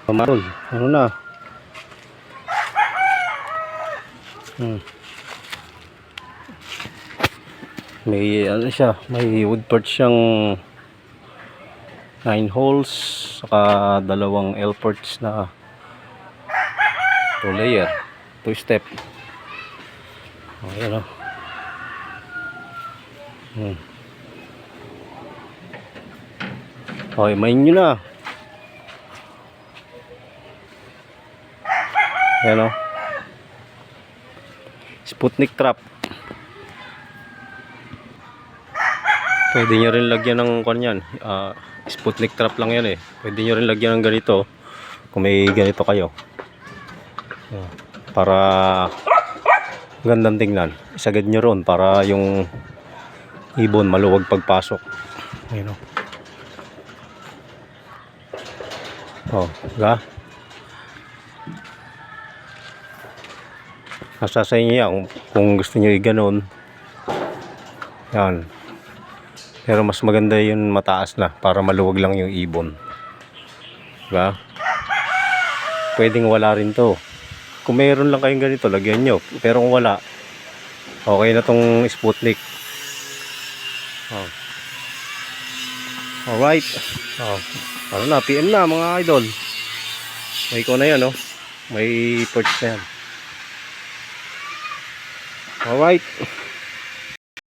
Marol, ano na? May ano siya, may wood perch siyang 9 holes saka dalawang L perch na 2 layer, 2 step. Ayan o. Okay, main nyo na. Ayan o. Sputnik trap. Pwede nyo rin lagyan ng kanyan. Sputnik trap lang yan eh. Pwede nyo rin lagyan ng ganito kung may ganito kayo. Para gandang tingnan. Isagad nyo ron para yung ibon maluwag pagpasok. Ayun o. Oh, ga? Nasa sa inyo yan kung gusto nyo i-ganon. Yan. Pero mas maganda yun mataas na para maluwag lang yung ibon. Diba? Pwedeng wala rin to. Kung mayroon lang kayong ganito, lagyan nyo. Pero kung wala, okay na tong Sputnik. Oh. Alright. Oh. Ano na, PM na mga idol. May ko na yan, oh. May perch na yan. Alright.